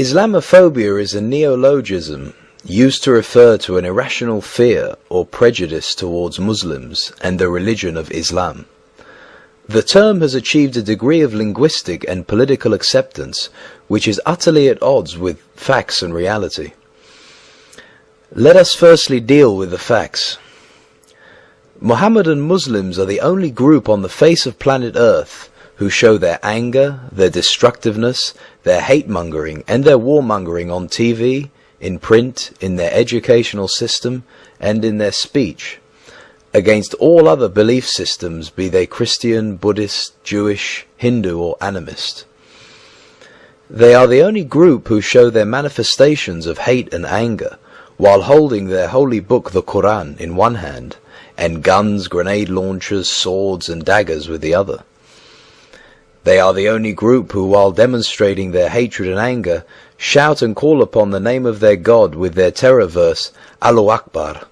Islamophobia is a neologism used to refer to an irrational fear or prejudice towards Muslims and the religion of Islam. The term has achieved a degree of linguistic and political acceptance which is utterly at odds with facts and reality. Let us firstly deal with the facts. Mohammedan Muslims are the only group on the face of planet Earth who show their anger, their destructiveness, their hate-mongering and their war-mongering on TV, in print, in their educational system, and in their speech, against all other belief systems, be they Christian, Buddhist, Jewish, Hindu or animist. They are the only group who show their manifestations of hate and anger while holding their holy book, the Quran, in one hand, and guns, grenade launchers, swords and daggers with the other. They are the only group who, while demonstrating their hatred and anger, shout and call upon the name of their God with their terror verse, Allahu Akbar.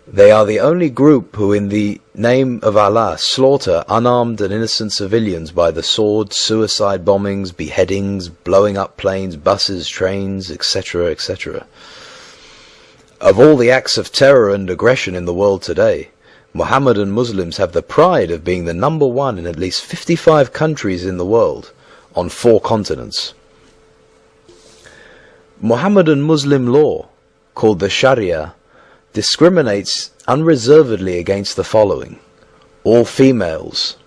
They are the only group who, in the name of Allah, slaughter unarmed and innocent civilians by the sword, suicide bombings, beheadings, blowing up planes, buses, trains, etc., etc. Of all the acts of terror and aggression in the world today, Mohammedan Muslims have the pride of being the number one in at least 55 countries in the world, on 4 continents. Mohammedan Muslim law, called the Sharia, discriminates unreservedly against the following: all females,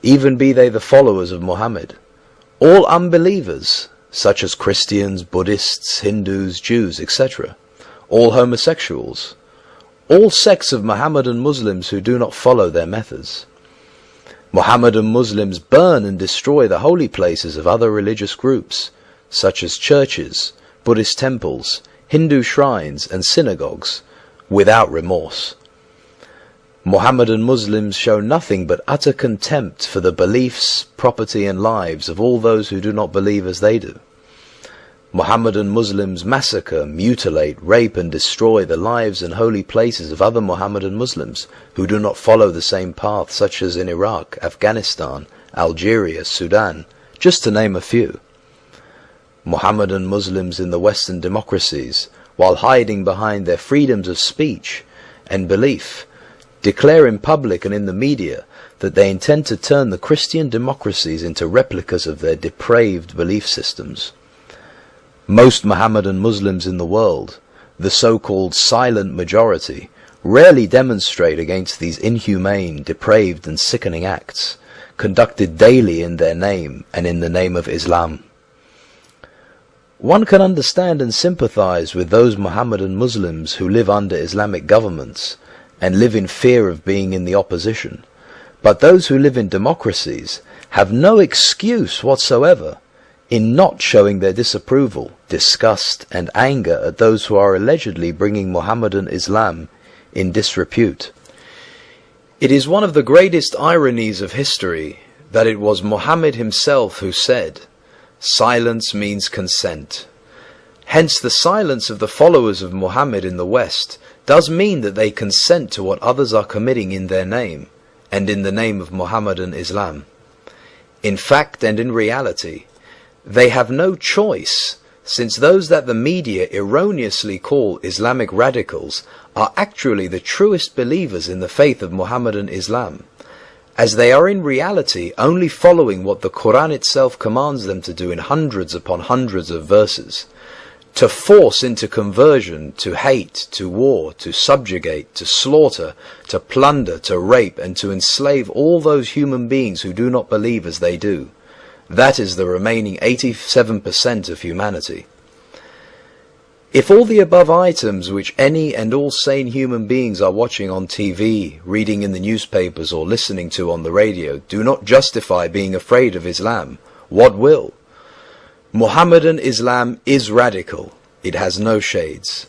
even be they the followers of Muhammad; all unbelievers, such as Christians, Buddhists, Hindus, Jews, etc., all homosexuals, all sects of Mohammedan Muslims who do not follow their methods. Mohammedan Muslims burn and destroy the holy places of other religious groups, such as churches, Buddhist temples, Hindu shrines and synagogues, without remorse. Mohammedan Muslims show nothing but utter contempt for the beliefs, property and lives of all those who do not believe as they do. Mohammedan Muslims massacre, mutilate, rape and destroy the lives and holy places of other Mohammedan Muslims who do not follow the same path, such as in Iraq, Afghanistan, Algeria, Sudan, just to name a few. Mohammedan Muslims in the Western democracies, while hiding behind their freedoms of speech and belief, declare in public and in the media that they intend to turn the Christian democracies into replicas of their depraved belief systems. Most Mohammedan Muslims in the world, the so-called silent majority, rarely demonstrate against these inhumane, depraved and sickening acts, conducted daily in their name and in the name of Islam. One can understand and sympathize with those Mohammedan Muslims who live under Islamic governments and live in fear of being in the opposition, but those who live in democracies have no excuse whatsoever in not showing their disapproval, disgust and anger at those who are allegedly bringing Mohammedan Islam in disrepute. It is one of the greatest ironies of history that it was Muhammad himself who said, "Silence means consent." Hence the silence of the followers of Muhammad in the West does mean that they consent to what others are committing in their name and in the name of Mohammedan Islam. In fact and in reality, they have no choice, since those that the media erroneously call Islamic radicals are actually the truest believers in the faith of Mohammedan Islam, as they are in reality only following what the Quran itself commands them to do in hundreds upon hundreds of verses: to force into conversion, to hate, to war, to subjugate, to slaughter, to plunder, to rape, and to enslave all those human beings who do not believe as they do. That is the remaining 87% of humanity. If all the above items which any and all sane human beings are watching on TV, reading in the newspapers or listening to on the radio do not justify being afraid of Islam, what will? Mohammedan Islam is radical. It has no shades.